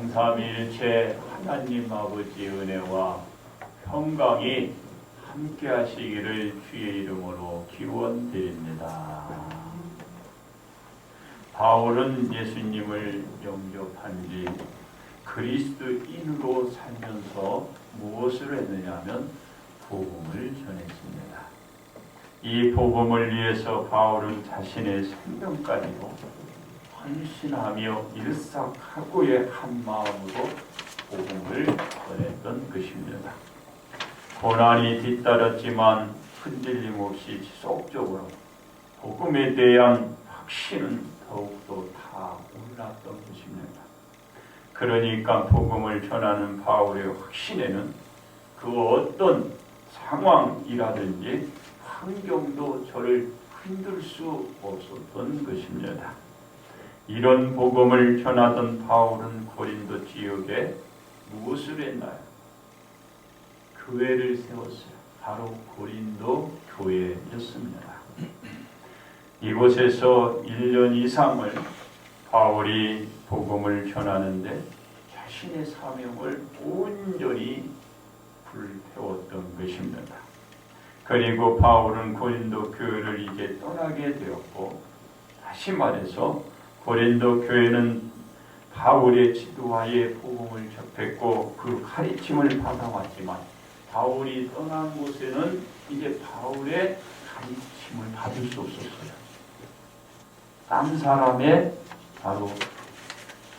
성삼위일체 하나님 아버지 은혜와 평강이 함께 하시기를 주의 이름으로 기원드립니다. 바울은 예수님을 영접한 뒤 그리스도인으로 살면서 무엇을 했느냐면 복음을 전했습니다. 이 복음을 위해서 바울은 자신의 생명까지도 헌신하며 일삭하고의 한 마음으로 복음을 전했던 것입니다. 고난이 뒤따랐지만 흔들림 없이 지속적으로 복음에 대한 확신은 더욱더 올랐던 것입니다. 그러니까 복음을 전하는 바울의 확신에는 그 어떤 상황이라든지 환경도 저를 흔들 수 없었던 것입니다. 이런 복음을 전하던 바울은 고린도 지역에 무엇을 했나요? 교회를 세웠어요. 바로 고린도 교회였습니다. 이곳에서 1년 이상을 바울이 복음을 전하는데 자신의 사명을 온전히 불태웠던 것입니다. 그리고 바울은 고린도 교회를 이제 떠나게 되었고, 다시 말해서 고린도 교회는 바울의 지도하에 복음을 접했고 그 가르침을 받아왔지만 바울이 떠난 곳에는 이제 바울의 가르침을 받을 수 없었어요. 딴 사람의 바로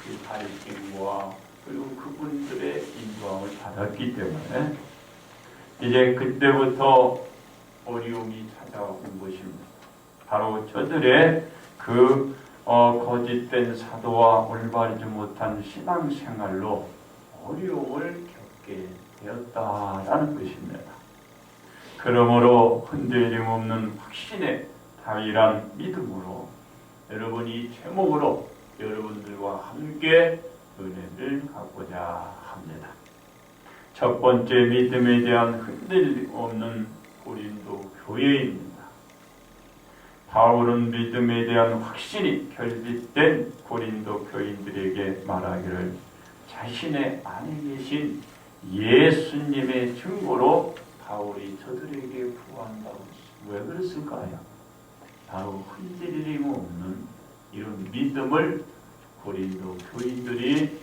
그 가르침과 그리고 그분들의 인도함을 받았기 때문에 이제 그때부터 어려움이 찾아온 것입니다. 바로 저들의 그 거짓된 사도와 올바르지 못한 신앙생활로 어려움을 겪게 되었다라는 것입니다. 그러므로 흔들림 없는 확신의 다일한 믿음으로 여러분 이 제목으로 여러분들과 함께 은혜를 갖고자 합니다. 첫 번째 믿음에 대한 흔들림 없는 고린도 교회입니다. 바울은 믿음에 대한 확신이 결핍된 고린도 교인들에게 말하기를 자신의 안에 계신 예수님의 증거로 바울이 저들에게 구한다고 했습니다. 왜 그랬을까요? 바로 흔들림 없는 이런 믿음을 고린도 교인들이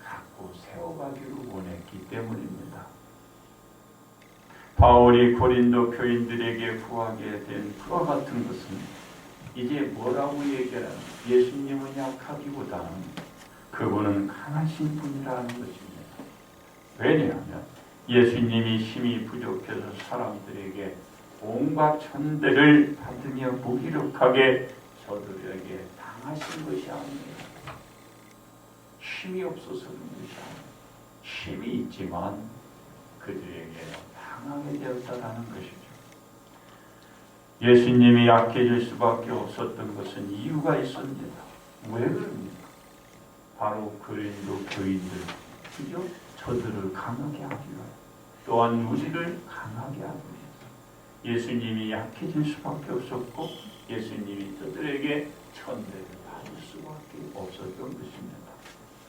갖고 세워가기를 원했기 때문입니다. 바울이 고린도 교인들에게 구하게 된 그와 같은 것은 이제 뭐라고 얘기하는 예수님은 약하기보다는 그분은 강하신 분이라는 것입니다. 왜냐하면 예수님이 힘이 부족해서 사람들에게 온갖 천대를 받으며 무기력하게 저들에게 당하신 것이 아닙니다. 힘이 없어서 그런 것이 아닙니다. 힘이 있지만 그들에게 당하게 되었다는 것이죠. 예수님이 약해질 수밖에 없었던 것은 이유가 있습니다. 왜 그럽니까? 바로 고린도 교인들, 그죠? 저들을 강하게 하기 위해, 또한 우리를 강하게 하기 위해서 예수님이 약해질 수밖에 없었고 예수님이 저들에게 천대를 받을 수밖에 없었던 것입니다.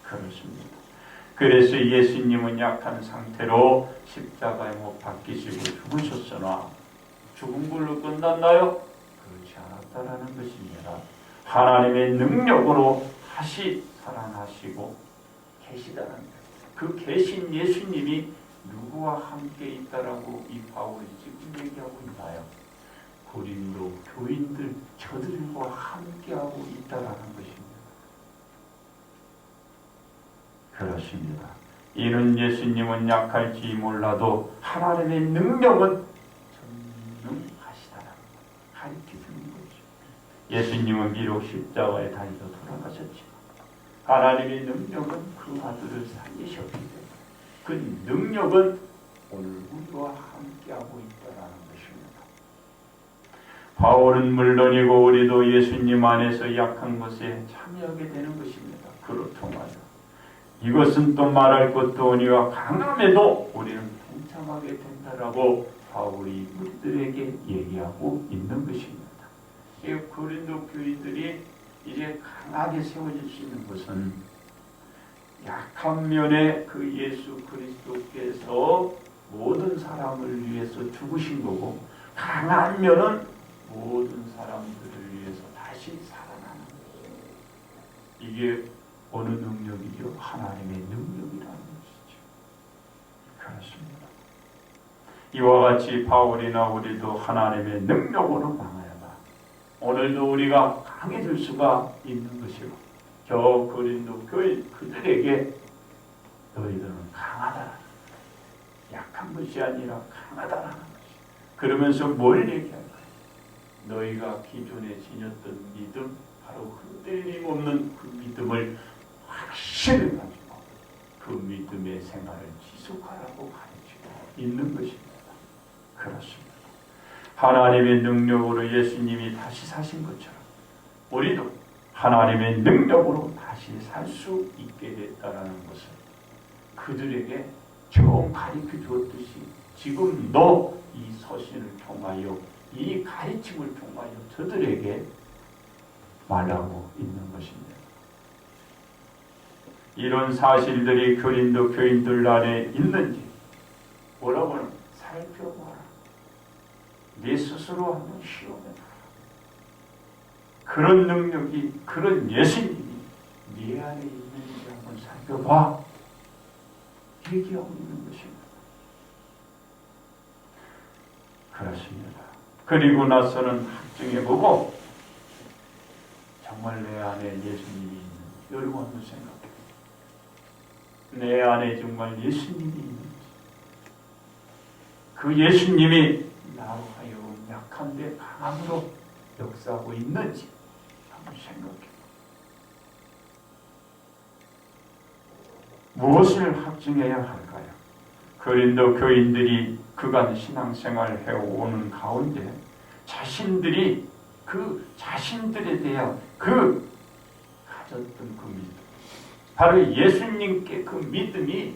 그렇습니다. 그래서 예수님은 약한 상태로 십자가에 못 박히시고 죽으셨으나 죽은 걸로 끝났나요? 그렇지 않았다라는 것입니다. 하나님의 능력으로 다시 살아나시고 계시다는 것. 그 계신 예수님이 누구와 함께 있다라고 이 바울이 지금 얘기하고 있나요? 고린도 교인들 저들과 함께하고 있다라는 것입니다. 그렇습니다. 이는 예수님은 약할지 몰라도 하나님의 능력은 전능하시다라는 가르치는 거죠. 예수님은 비록 십자가에 달려 돌아가셨지만 하나님의 능력은 그 아들을 살리셨기 때문에 그 능력은 오늘 우리와 함께하고 있다는 것입니다. 바울은 물론이고 우리도 예수님 안에서 약한 것에 참여하게 되는 것입니다. 그렇더라도 이것은 또 말할 것도 오니와 강함에도 우리는 동참하게 된다라고 바울이 우리들에게 얘기하고 있는 것입니다. 이 고린도 교인들이 이제 강하게 세워질 수 있는 것은 약한 면에 그 예수 그리스도께서 모든 사람을 위해서 죽으신 거고, 강한 면은 모든 사람들을 위해서 다시 살아나는 거예요. 이게 어느 능력이죠? 하나님의 능력이라는 것이죠. 그렇습니다. 이와 같이 바울이나 우리도 하나님의 능력으로 망하여라. 오늘도 우리가 강해질 수가 있는 것이고, 저 고린도 교인 그들에게 너희들은 강하다, 약한 것이 아니라 강하다라는 것이. 그러면서 뭘 얘기할까요? 너희가 기존에 지녔던 믿음, 바로 흔들림 없는 그 믿음을 확실히 가지고 그 믿음의 생활을 지속하라고 가르치고 있는 것입니다. 그렇습니다. 하나님의 능력으로 예수님이 다시 사신 것처럼 우리도 하나님의 능력으로 다시 살 수 있게 됐다는 것을 그들에게 처음 가르쳐 주었듯이 지금도 이 서신을 통하여, 이 가르침을 통하여 저들에게 말하고 있는 것입니다. 이런 사실들이 고린도 교인들 안에 있는지 뭐라고는 살펴봐라. 네 스스로 한번 시험해봐라. 그런 능력이, 그런 예수님이 네 안에 있는지 한번 살펴봐. 얘기하고 있는 것입니다. 그렇습니다. 그리고 나서는 확증해보고 정말 내 안에 예수님이 있는지 여러분 한번 생각해보세요. 내 안에 정말 예수님이 있는지, 그 예수님이 나로 하여금 약한데 강함으로 역사하고 있는지 한번 생각해보세요. 무엇을 확증해야 할까요? 고린도 교인들이 그간 신앙생활을 해오는 가운데 자신들이 그 자신들에 대한 그 가졌던 그 믿음, 바로 예수님께 그 믿음이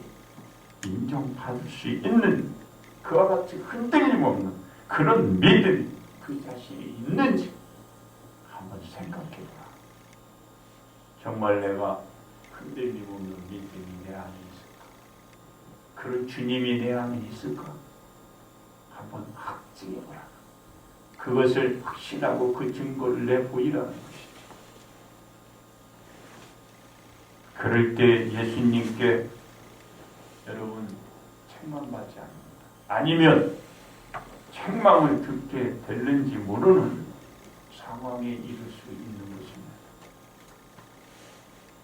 인정받을 수 있는 그와 같이 흔들림 없는 그런 믿음이 그 자신이 있는지 한번 생각해봐. 정말 내가 흔들림 없는 믿음이 내 안에 있을까? 그런 주님이 내 안에 있을까? 한번 확증해보라. 그것을 확신하고 그 증거를 내보이라는 것이죠. 그럴 때 예수님께 여러분 책망받지 않습니다. 아니면 책망을 듣게 될는지 모르는 상황에 이를 수 있는 것입니다.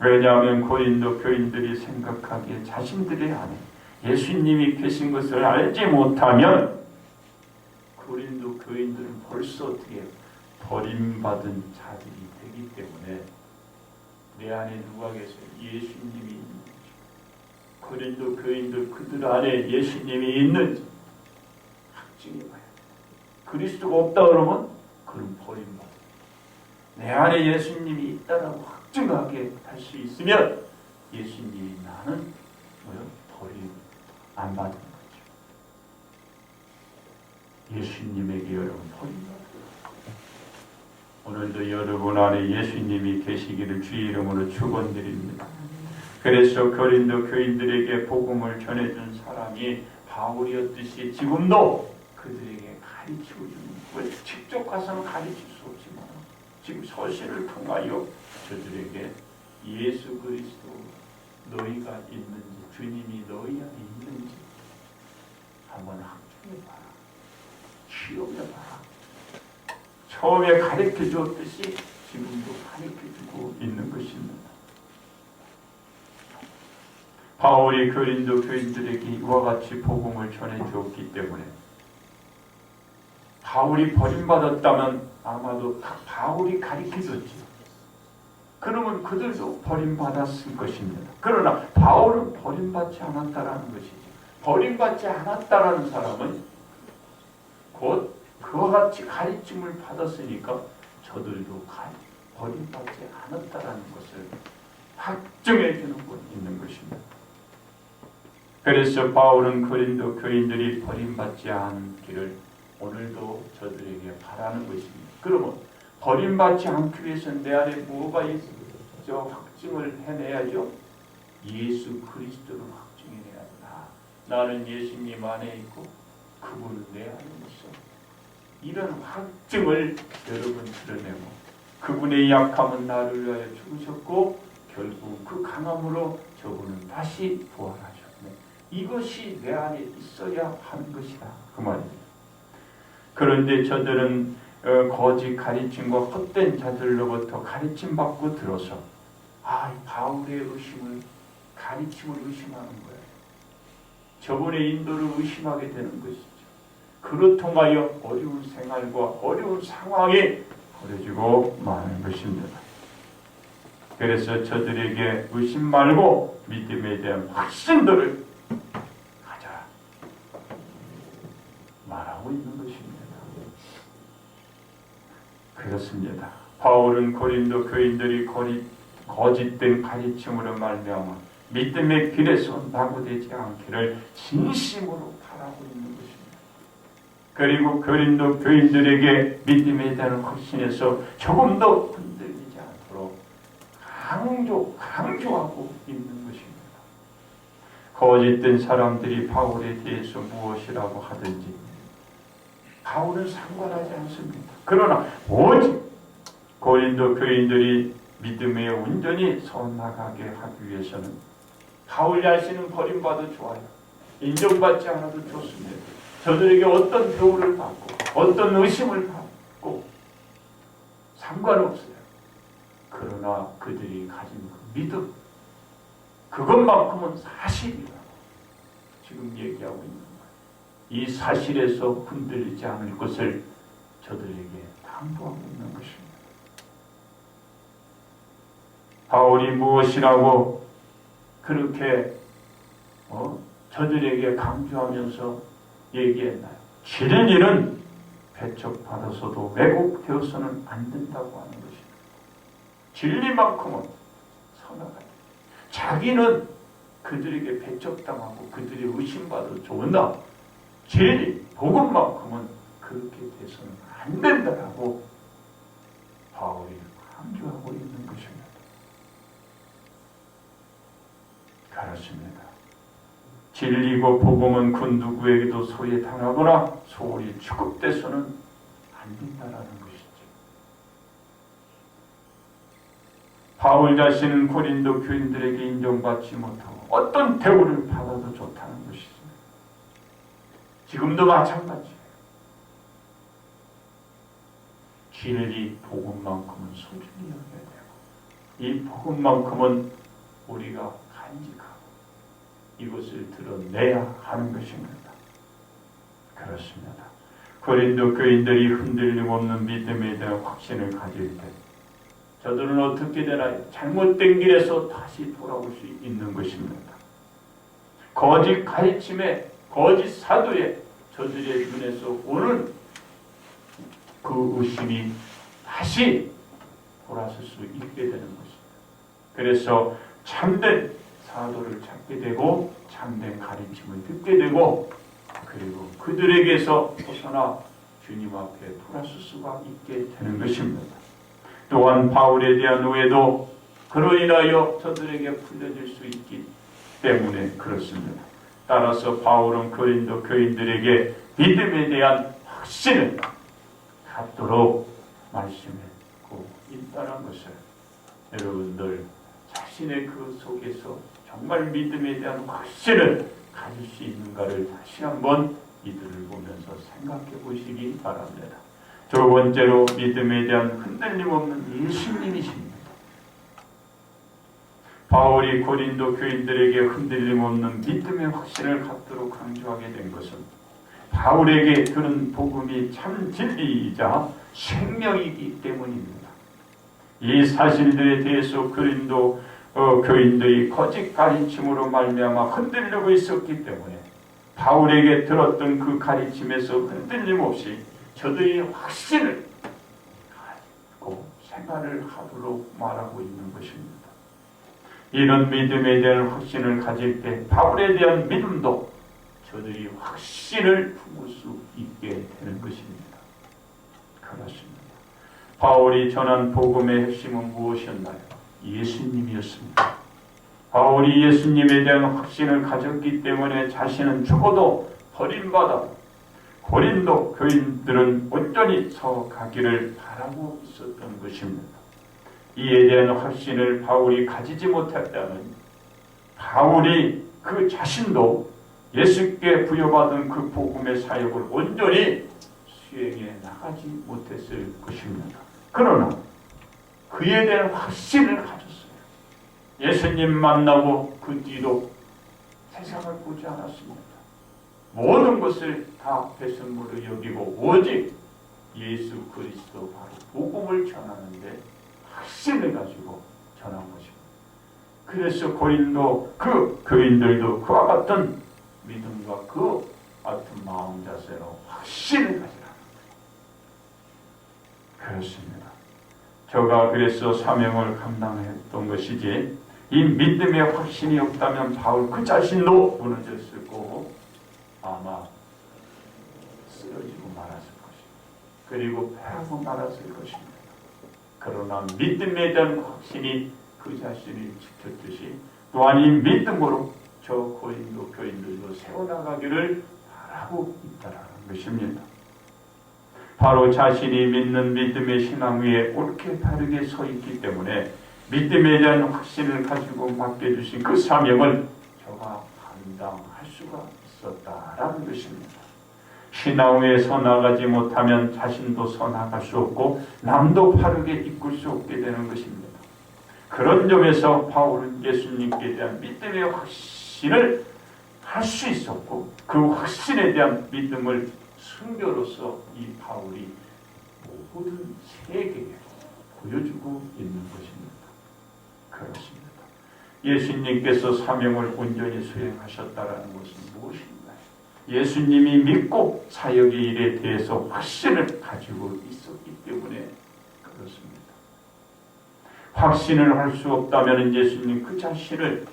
왜냐하면 고린도 교인들이 생각하기에 자신들의 안에 예수님이 계신 것을 알지 못하면 고린도 교인들은 벌써 어떻게 버림받은 자들이 되기 때문에 내 안에 누가 계세요? 예수님이 있는 거죠. 고린도 교인들 그들 안에 예수님이 있는지 확증해봐야 돼. 그리스도가 없다 그러면 그는 버림받아. 내 안에 예수님이 있다라고 확증하게 할 수 있으면 예수님이 나는 버림 안 받은 거죠. 예수님에게 여러분 버림받아요. 오늘도 여러분 안에 예수님이 계시기를 주의 이름으로 축원드립니다. 그래서 고린도 교인들에게 복음을 전해준 사람이 바울이었듯이 지금도 그들에게 가르치고 주는 걸 직접 가서는 가르칠 수 없지만 지금 서신을 통하여 저들에게 예수 그리스도 너희가 있는지, 주님이 너희 안에 있는지 한번 확증해봐라. 시험해봐라. 처음에 가르쳐 주었듯이 지금도 가르쳐 주고 있는 것입니다. 바울이 고린도 교인들에게 이와 같이 복음을 전해 주었기 때문에 바울이 버림받았다면 아마도 바울이 가르쳐 줬지. 그러면 그들도 버림받았을 것입니다. 그러나 바울은 버림받지 않았다라는 것이죠. 버림받지 않았다라는 사람은 곧 그와 같이 가르침을 받았으니까 저들도 버림받지 않았다라는 것을 확증해 주는 것 있는 것입니다. 그래서 바울은 고린도 교인들이 버림받지 않기를 오늘도 저들에게 바라는 것입니다. 그러면 버림받지 않기 위해서는 내 안에 뭐가 있죠? 확증을 해내야죠. 예수 그리스도를 확증해내야 한다. 나는 예수님 안에 있고 그분은 내 안에 있어. 이런 확증을 여러분 드러내고 그분의 약함은 나를 위하여 죽으셨고 결국 그 강함으로 저분은 다시 부활하셨네. 이것이 내 안에 있어야 하는 것이다. 그 말입니다. 그런데 저들은 거짓 가르침과 헛된 자들로부터 가르침 받고 들어서 바울의 가르침을 의심하는 거예요. 저분의 인도를 의심하게 되는 것이죠. 그로 통하여 어려운 생활과 어려운 상황이 벌어지고 마는 것입니다. 그래서 저들에게 의심 말고 믿음에 대한 확신들을 가자 말하고 있는 것입니다. 그렇습니다. 바울은 고린도 교인들이 거짓된 가르침으로 말미암아 믿음의 길에서 낙오되지 않기를 진심으로 바라고 있는 것입니다. 그리고 고린도 교인들에게 믿음에 대한 확신에서 조금 더 흔들리지 않도록 강조하고 있는 것입니다. 거짓된 사람들이 바울에 대해서 무엇이라고 하든지 바울은 상관하지 않습니다. 그러나 오직 고린도 교인들이 믿음에 온전히 서나가게 하기 위해서는 바울 자신은 버림받아 좋아요. 인정받지 않아도 좋습니다. 저들에게 어떤 대우를 받고 어떤 의심을 받고 상관없어요. 그러나 그들이 가진 그 믿음, 그것만큼은 사실이라고 지금 얘기하고 있는 거예요. 이 사실에서 흔들리지 않을 것을 저들에게 당부하고 있는 것입니다. 바울이 무엇이라고 그렇게 저들에게 강조하면서 얘기했나요? 진리는 배척받아서도 왜곡되어서는 안 된다고 하는 것입니다. 진리만큼은 선언하다. 자기는 그들에게 배척당하고 그들이 의심받아도 좋은다. 진리, 복음만큼은 그렇게 돼서는 안 된다라고 바울이 강조하고 있는 것입니다. 그렇습니다. 진리고 복음은 그 누구에게도 소외당하거나 소홀히 취급돼서는 안 된다라는 것이죠. 바울 자신은 고린도 교인들에게 인정받지 못하고 어떤 대우를 받아도 좋다는 것이죠. 지금도 마찬가지예요. 진리 복음만큼은 소중히 여겨야 되고 이 복음만큼은 우리가 간직하고 이것을 드러내야 하는 것입니다. 그렇습니다. 고린도 교인들이 흔들림 없는 믿음에 대한 확신을 가질 때 저들은 어떻게 되나요? 잘못된 길에서 다시 돌아올 수 있는 것입니다. 거짓 가르침에 거짓 사도에 저들의 눈에서 오는 그 의심이 다시 돌아설 수 있게 되는 것입니다. 그래서 참된 사도를 찾게 되고 참된 가르침을 듣게 되고 그리고 그들에게서 벗어나 주님 앞에 돌아설 수가 있게 되는 것입니다. 또한 바울에 대한 오해도 그로 인하여 저들에게 풀려질 수 있기 때문에 그렇습니다. 따라서 바울은 고린도 교인들에게 믿음에 대한 확신을 갖도록 말씀했고 있다는 것을 여러분들 자신의 그 속에서 정말 믿음에 대한 확신을 가질 수 있는가를 다시 한번 이들을 보면서 생각해 보시기 바랍니다. 두 번째로 믿음에 대한 흔들림 없는 예수님이십니다. 바울이 고린도 교인들에게 흔들림 없는 믿음의 확신을 갖도록 강조하게 된 것은 바울에게 그런 복음이 참 진리이자 생명이기 때문입니다. 이 사실들에 대해서 고린도 교인들이 거짓 가르침으로 말미암아 흔들리고 있었기 때문에 바울에게 들었던 그 가르침에서 흔들림 없이 저들이 확신을 가지고 생활을 하도록 말하고 있는 것입니다. 이런 믿음에 대한 확신을 가질 때 바울에 대한 믿음도 저들이 확신을 품을 수 있게 되는 것입니다. 그렇습니다. 바울이 전한 복음의 핵심은 무엇이었나요? 예수님이었습니다. 바울이 예수님에 대한 확신을 가졌기 때문에 자신은 죽어도 버림받아 고린도 교인들은 온전히 서가기를 바라고 있었던 것입니다. 이에 대한 확신을 바울이 가지지 못했다면 바울이 그 자신도 예수께 부여받은 그 복음의 사역을 온전히 수행해 나가지 못했을 것입니다. 그러나 그에 대한 확신을 가졌어요. 예수님 만나고 그 뒤로 세상을 보지 않았습니다. 모든 것을 다 배설물로 여기고 오직 예수 그리스도 바로 복음을 전하는데 확신을 가지고 전한 것입니다. 그래서 고린도 그 교인들도 그와 같은 믿음과 그 같은 마음 자세로 확신을 가지라. 그렇습니다. 저가 그래서 사명을 감당했던 것이지 이 믿음의 확신이 없다면 바울 그 자신도 무너졌을 거고 아마 쓰러지고 말았을 것입니다. 그리고 패하고 말았을 것입니다. 그러나 믿음에 대한 확신이 그 자신을 지켰듯이 또한 이 믿음으로 저 고린도 교인들도 세워나가기를 바라고 있다는 것입니다. 바로 자신이 믿는 믿음의 신앙 위에 옳게 바르게 서 있기 때문에 믿음에 대한 확신을 가지고 맡겨주신 그 사명을 저가 감당할 수가 있었다라는 것입니다. 신앙 위에 서 나가지 못하면 자신도 서 나갈 수 없고 남도 바르게 이끌 수 없게 되는 것입니다. 그런 점에서 바울은 예수님께 대한 믿음의 확신을 할 수 있었고 그 확신에 대한 믿음을 순교로서 이 바울이 모든 세계에 보여주고 있는 것입니다. 그렇습니다. 예수님께서 사명을 온전히 수행하셨다는 것은 무엇인가요? 예수님이 믿고 사역의 일에 대해서 확신을 가지고 있었기 때문에 그렇습니다. 확신을 할 수 없다면 예수님 그 자신을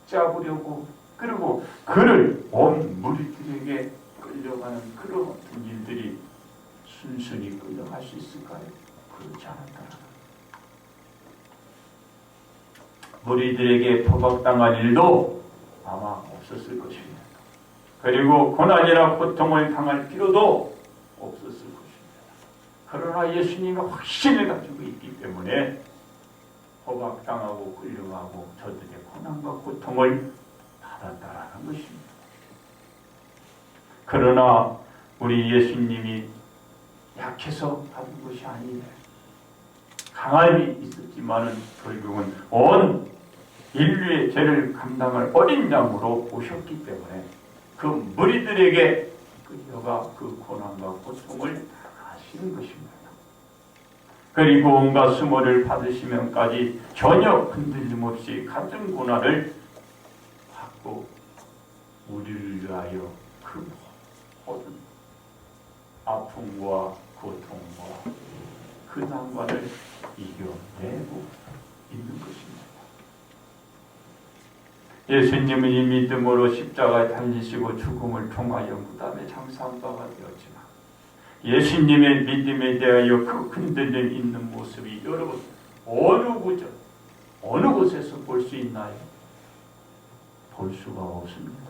붙잡으려고 그리고 그를 온 무리들에게 끌려가는 그런 일들이 순순히 끌려갈 수 있을까요? 그렇지 않았다. 무리들에게 포박당한 일도 아마 없었을 것입니다. 그리고 고난이나 고통을 당할 필요도 없었을 것입니다. 그러나 예수님이 확신을 가지고 있기 때문에 포박당하고 끌려가고 저들의 고난과 고통을 받았다라는 것입니다. 그러나 우리 예수님이 약해서 받은 것이 아니에요. 강함이 있었지만은 결국은 온 인류의 죄를 감당할 어린 양으로 오셨기 때문에 그 무리들에게 그녀가 그 고난과 고통을 하시는 것입니다. 그리고 온갖 수모를 받으시면까지 전혀 흔들림 없이 같은 고난을 받고 우리를 위하여 그 모든 아픔과 고통과 그 난관을 이겨내고 있는 것입니다. 예수님은 이 믿음으로 십자가에 달리시고 죽음을 통하여 무덤에 장사한 바가 되었지만 예수님의 믿음에 대하여 그 흔들림 있는 모습이 여러분 어느 구절, 어느 곳에서 볼 수 있나요? 볼 수가 없습니다.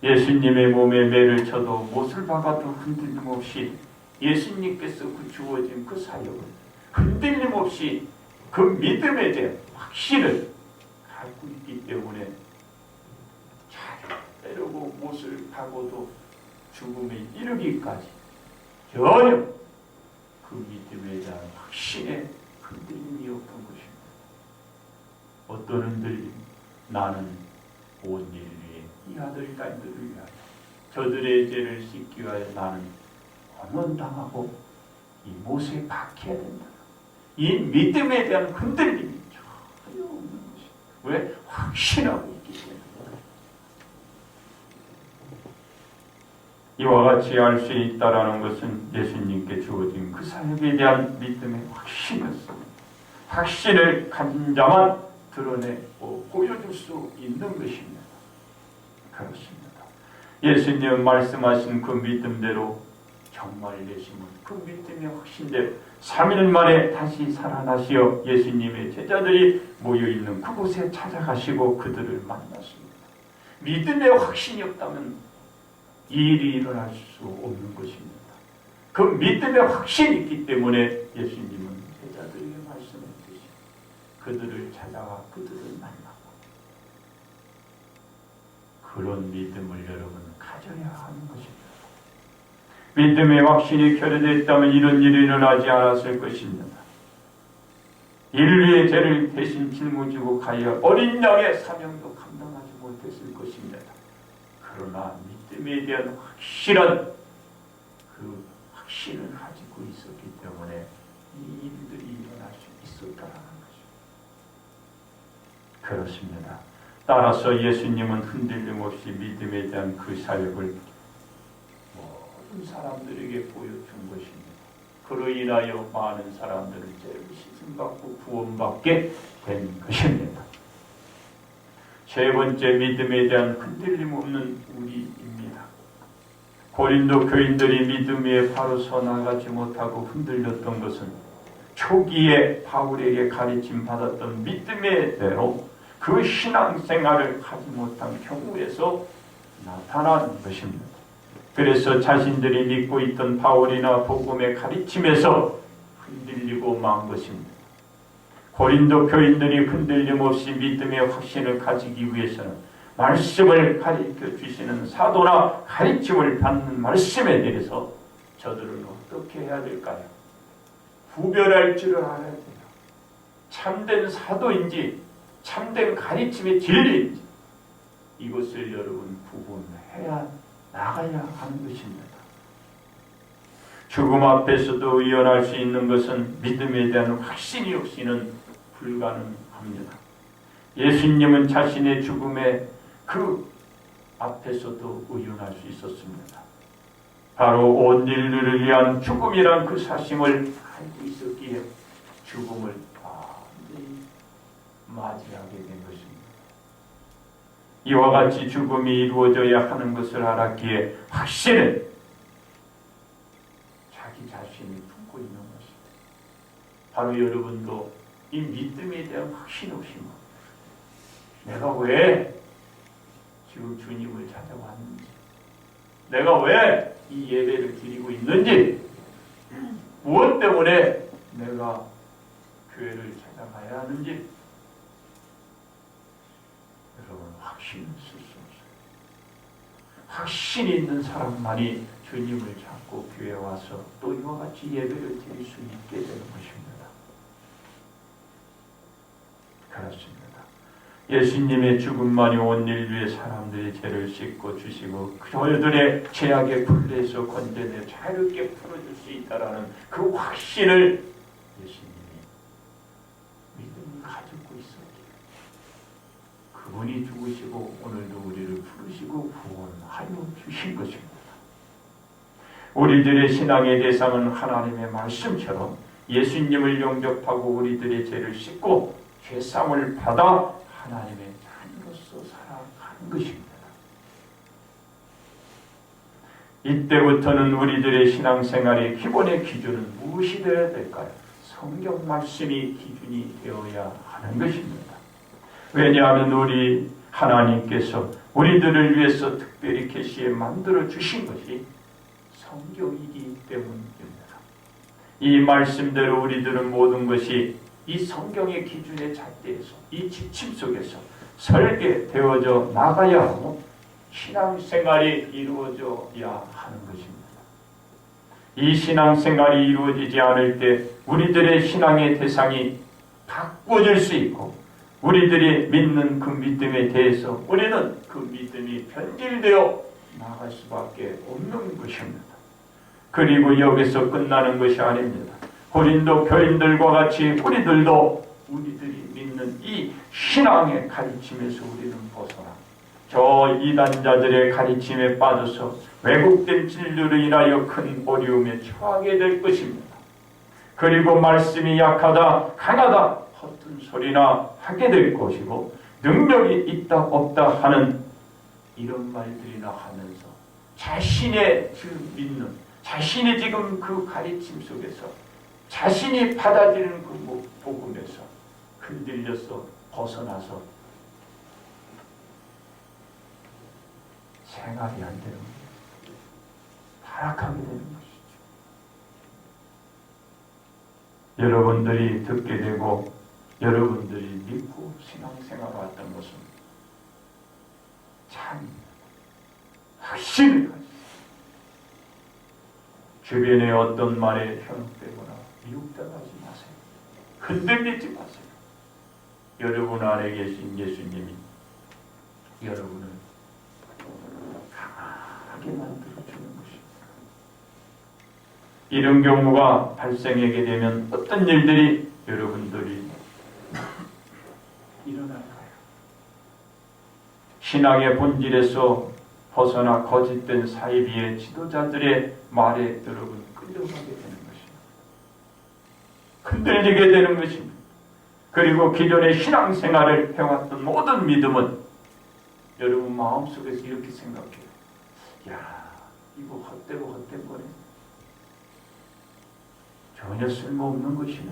예수님의 몸에 매를 쳐도 못을 박아도 흔들림 없이 예수님께서 그 주어진 그 사역을 흔들림 없이 그 믿음에 대한 확신을 갖고 있기 때문에 잘 때리고 못을 박아도 죽음에 이르기까지 전혀 그 믿음에 대한 확신에 흔들림이 없던 것입니다. 어떤 흔들림? 나는 온 인류의 이 아들 딸들을 위하여 저들의 죄를 씻기 위하여 나는 권원당하고 이 못에 박혀야 된다. 이 믿음에 대한 흔들림이 전혀 없는 것입니다. 왜? 확신하고 있기 때문에. 이와 같이 알 수 있다라는 것은 예수님께 주어진 그 사역에 대한 믿음의 확신이었습니다. 확신을 가진 자만 드러내고 보여줄 수 있는 것입니다. 그렇습니다. 예수님 말씀하신 그 믿음대로 정말 예수님은 그 믿음의 확신대로 3일 만에 다시 살아나시어 예수님의 제자들이 모여있는 그곳에 찾아가시고 그들을 만났습니다. 믿음의 확신이 없다면 이 일이 일어날 수 없는 것입니다. 그 믿음의 확신이 있기 때문에 예수님은 제자들에게 말씀했듯이 그들을 찾아가 그들을 만나고 그런 믿음을 여러분 가져야 하는 것입니다. 믿음의 확신이 결여되었다면 이런 일이 일어나지 않았을 것입니다. 인류의 죄를 대신 짊어지고 가야 어린 양의 사명도 감당하지 못했을 것입니다. 그러나 믿음에 대한 확실한 그 확신을 가지고 있었기 때문에 이 일들이 일어날 수 있었다는 것입니다. 그렇습니다. 따라서 예수님은 흔들림 없이 믿음에 대한 그 사역을 모든 사람들에게 보여준 것입니다. 그로 인하여 많은 사람들은 죄를 씻음받고 구원받게 된 것입니다. 세 번째, 믿음에 대한 흔들림 없는 우리입니다. 고린도 교인들이 믿음 위에 바로 서 나가지 못하고 흔들렸던 것은 초기에 바울에게 가르침 받았던 믿음의 대로 그 신앙생활을 하지 못한 경우에서 나타난 것입니다. 그래서 자신들이 믿고 있던 바울이나 복음의 가르침에서 흔들리고 만 것입니다. 고린도 교인들이 흔들림 없이 믿음의 확신을 가지기 위해서는 말씀을 가르쳐 주시는 사도나 가르침을 받는 말씀에 대해서 저들은 어떻게 해야 될까요? 구별할 줄을 알아야 돼요. 참된 사도인지 참된 가르침의 진리인지 이것을 여러분 구분해야 나가야 하는 것입니다. 죽음 앞에서도 의연할 수 있는 것은 믿음에 대한 확신이 없이는 불가능합니다. 예수님은 자신의 죽음의 그 앞에서도 의연할 수 있었습니다. 바로 온 인류를 위한 죽음이란 그 사실을 알고 있었기에 죽음을 완전히 맞이하게 된 것입니다. 이와 같이 죽음이 이루어져야 하는 것을 알았기에 확신을 자기 자신이 품고 있는 것입니다. 바로 여러분도 이 믿음에 대한 확신 없이만 내가 왜 지금 주님을 찾아왔는지, 내가 왜 이 예배를 드리고 있는지, 무엇 때문에 내가 교회를 찾아가야 하는지 여러분 확신을 쓸 수 없어요. 확신이 있는 사람만이 주님을 찾고 교회에 와서 또 이와 같이 예배를 드릴 수 있게 되는 것입니다. 그렇습니다. 예수님의 죽음만이 온 인류의 사람들의 죄를 씻고 주시고 저희들의 죄악의 굴레에서 건져내 자유롭게 풀어줄 수 있다라는 그 확신을 예수님이 믿음을 가지고 있었기에 그분이 죽으시고 오늘도 우리를 부르시고 구원하여 주신 것입니다. 우리들의 신앙의 대상은 하나님의 말씀처럼 예수님을 영접하고 우리들의 죄를 씻고 죄사함을 받아 하나님의 자녀로서 살아가는 것입니다. 이때부터는 우리들의 신앙생활의 기본의 기준은 무엇이 되어야 될까요? 성경 말씀이 기준이 되어야 하는 것입니다. 왜냐하면 우리 하나님께서 우리들을 위해서 특별히 계시에 만들어 주신 것이 성경이기 때문입니다. 이 말씀대로 우리들은 모든 것이 이 성경의 기준의 잣대에서 이 지침 속에서 설계되어져 나가야 하고 신앙생활이 이루어져야 하는 것입니다. 이 신앙생활이 이루어지지 않을 때 우리들의 신앙의 대상이 바꿔질 수 있고 우리들이 믿는 그 믿음에 대해서 우리는 그 믿음이 변질되어 나갈 수밖에 없는 것입니다. 그리고 여기서 끝나는 것이 아닙니다. 고린도 교인들과 같이 우리들도 우리들이 믿는 이 신앙의 가르침에서 우리는 벗어나 저 이단자들의 가르침에 빠져서 왜곡된 진리로 인하여 큰 어려움에 처하게 될 것입니다. 그리고 말씀이 약하다, 강하다, 허튼 소리나 하게 될 것이고 능력이 있다 없다 하는 이런 말들이나 하면서 자신의 그 믿는 자신이 지금 그 가르침 속에서 자신이 받아들이는 그 복음에서 흔들려서 벗어나서 생활이 안 되는 거예요. 타락하게 되는 것이죠. 여러분들이 듣게 되고 여러분들이 믿고 신앙생활을 했던 것은 참 확신을 가지세요. 주변의 어떤 말에 현혹되거나 미혹당하지 마세요. 흔들리지 마세요. 여러분 안에 계신 예수님이 여러분을 강하게 만들어주는 것입니다. 이런 경우가 발생하게 되면 어떤 일들이 여러분들이 일어날까요? 신앙의 본질에서 벗어나 거짓된 사이비의 지도자들의 말에 여러분 끌려가게 되는 것입니다. 흔들리게 되는 것입니다. 그리고 기존의 신앙생활을 해왔던 모든 믿음은 여러분 마음속에서 이렇게 생각해요. 야, 이거 헛되고 헛된 거네. 전혀 쓸모없는 것이네.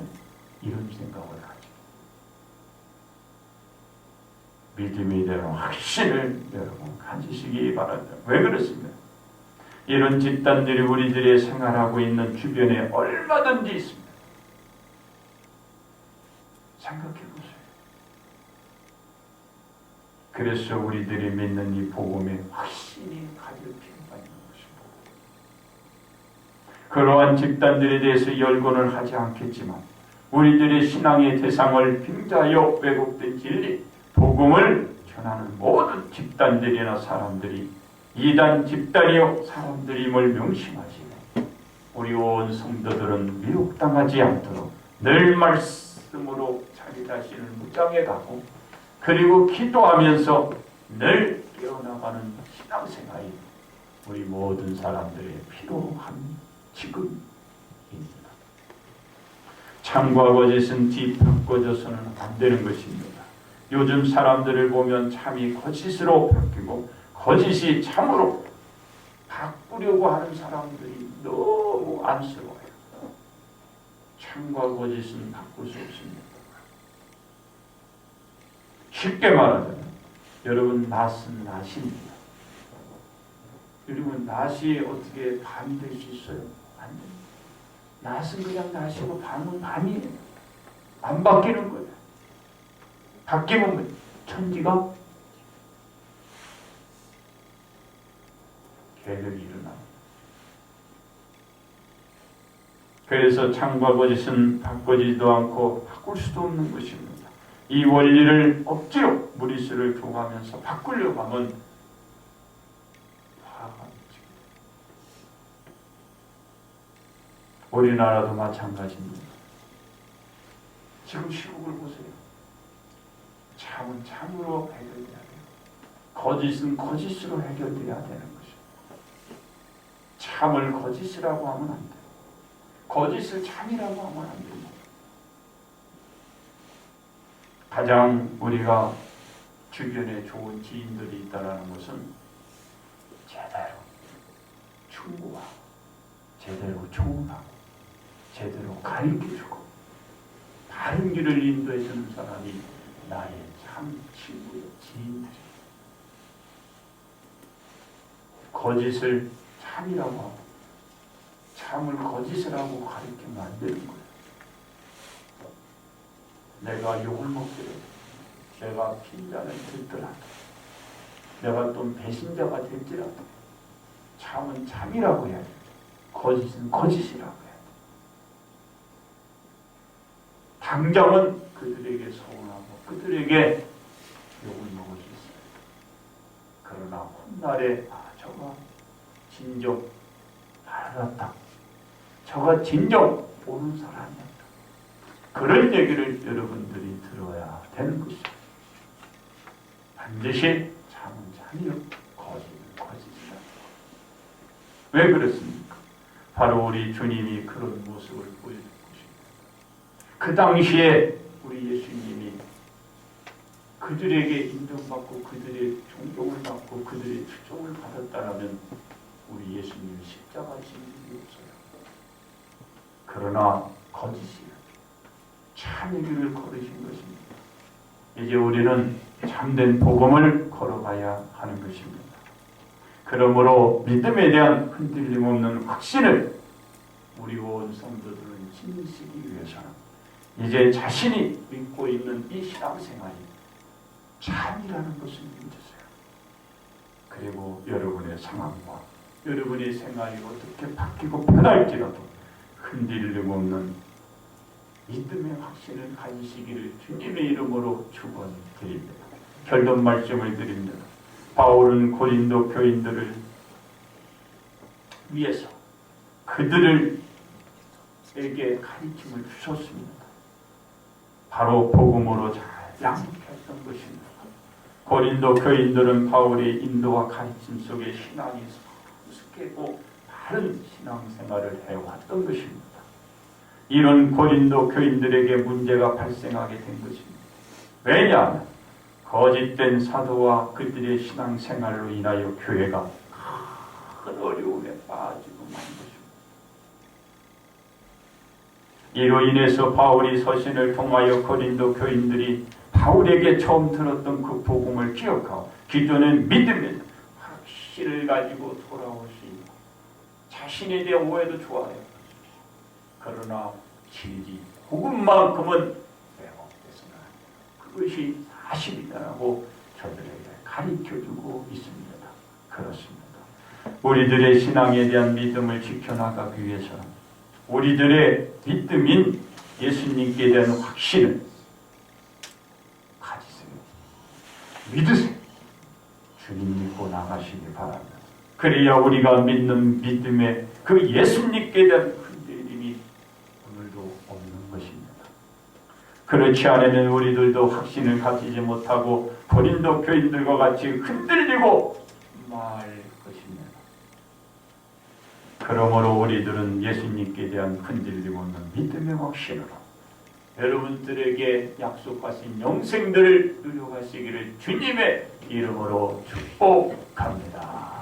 이런 생각을 하죠. 믿음이 되는 확신을 여러분 가지시기 바랍니다. 왜 그렇습니까? 이런 집단들이 우리들의 생활하고 있는 주변에 얼마든지 있습니다. 생각해 보세요. 그래서 우리들이 믿는 이 복음에 확신이 가질 필요가 있는 것입니다. 그러한 집단들에 대해서 열거는 하지 않겠지만 우리들의 신앙의 대상을 빙자하여 왜곡된 진리, 복음을 전하는 모든 집단들이나 사람들이 이단 집단이요 사람들임을 명심하시고 우리 온 성도들은 미혹당하지 않도록 늘 말씀으로 자기 자신을 무장해 가고 그리고 기도하면서 늘 깨어나가는 신앙생활이 우리 모든 사람들의 필요한 지금입니다. 참과 거짓은 뒤바꿔져서는 안 되는 것입니다. 요즘 사람들을 보면 참이 거짓으로 바뀌고 거짓이 참으로 바꾸려고 하는 사람들이 너무 안쓰러워요. 참과 거짓은 바꿀 수 없습니다. 쉽게 말하자면 여러분 낫은 낫입니다. 여러분 낫이 어떻게 밤이 될 수 있어요? 안 됩니다. 낫은 그냥 낫이고 밤은 밤이에요. 안 바뀌는 거예요. 바뀌면 천지가 계획이 일어납니다. 그래서 참과 거짓은 바꾸지도 않고 바꿀 수도 없는 것입니다. 이 원리를 억지로 무리수를 둬가면서 바꾸려고 하면 화가 나죠. 우리나라도 마찬가지입니다. 지금 시국을 보세요. 참은 참으로 해결돼야 돼요. 거짓은 거짓으로 해결돼야 되는 것이죠. 참을 거짓이라고 하면 안 돼요. 거짓을 참이라고 하면 안 됩니다. 가장 우리가 주변에 좋은 지인들이 있다는 것은 제대로 충고하고 제대로 조언하고 제대로 가르쳐주고 바른 길을 인도해주는 사람이 나의 참 친구의 지인들이에요. 거짓을 참이라고 하고 참을 거짓이라고 가르치면 안 되는 거예요. 내가 욕을 먹더라도 내가 핀잔을 들더라도 내가 또 배신자가 될지라도 참은 참이라고 해야 돼. 거짓은 거짓이라고 해야 돼. 당장은 그들에게 서운하고 그들에게 욕을 먹을 수 있어요. 그러나 훗날에 저가 진정 알았다. 저가 진정 옳은 사람이었다. 그런 얘기를 여러분들이 들어야 되는 것입니다. 반드시 참은 참이요 거짓은 거짓이다. 왜 그렇습니까? 바로 우리 주님이 그런 모습을 보여준 것입니다. 그 당시에 우리 예수님이 그들에게 인정받고 그들의 존경을 받고 그들의 추종을 받았다면 우리 예수님을 십자가 지는 일이 없어요. 그러나 거짓이에요. 참의 길을 걸으신 것입니다. 이제 우리는 참된 복음을 걸어가야 하는 것입니다. 그러므로 믿음에 대한 흔들림 없는 확신을 우리 온 성도들은 지니시기 위해서는 이제 자신이 믿고 있는 이 신앙생활이 참이라는 것을 믿으세요. 그리고 여러분의 상황과 여러분의 생활이 어떻게 바뀌고 변할지라도 흔들림 없는 믿음의 확신을 가지시기를 주님의 이름으로 축원드립니다. 결론 말씀을 드립니다. 바울은 고린도 교인들을 위해서 그들에게 가르침을 주셨습니다. 바로 복음으로 잘 양육했던 것입니다. 고린도 교인들은 바울의 인도와 가르침 속에 신앙이 성숙하고 바른 신앙생활을 해왔던 것입니다. 이런 고린도 교인들에게 문제가 발생하게 된 것입니다. 왜냐하면 거짓된 사도와 그들의 신앙생활로 인하여 교회가 큰 어려움에 빠지고 만 것입니다. 이로 인해서 바울이 서신을 통하여 고린도 교인들이 바울에게 처음 들었던 그 복음을 기억하고 기존의 믿음에 확신을 가지고 돌아올 수 있고 자신에 대한 오해도 좋아요. 그러나 진리 복음만큼은 왜곡돼서는 그것이 사실이라고 저들에게 가르쳐주고 있습니다. 그렇습니다. 우리들의 신앙에 대한 믿음을 지켜나가기 위해서는 우리들의 믿음인 예수님께 대한 확신을 가지세요. 믿으세요. 주님 믿고 나가시기 바랍니다. 그래야 우리가 믿는 믿음의 그 예수님께 대한 흔들림이 오늘도 없는 것입니다. 그렇지 않으면 우리들도 확신을 가지지 못하고 고린도 교인들과 같이 흔들리고 말 것입니다. 그러므로 우리들은 예수님께 대한 흔들림 없는 믿음의 확신으로 여러분들에게 약속하신 영생들을 누려가시기를 주님의 이름으로 축복합니다.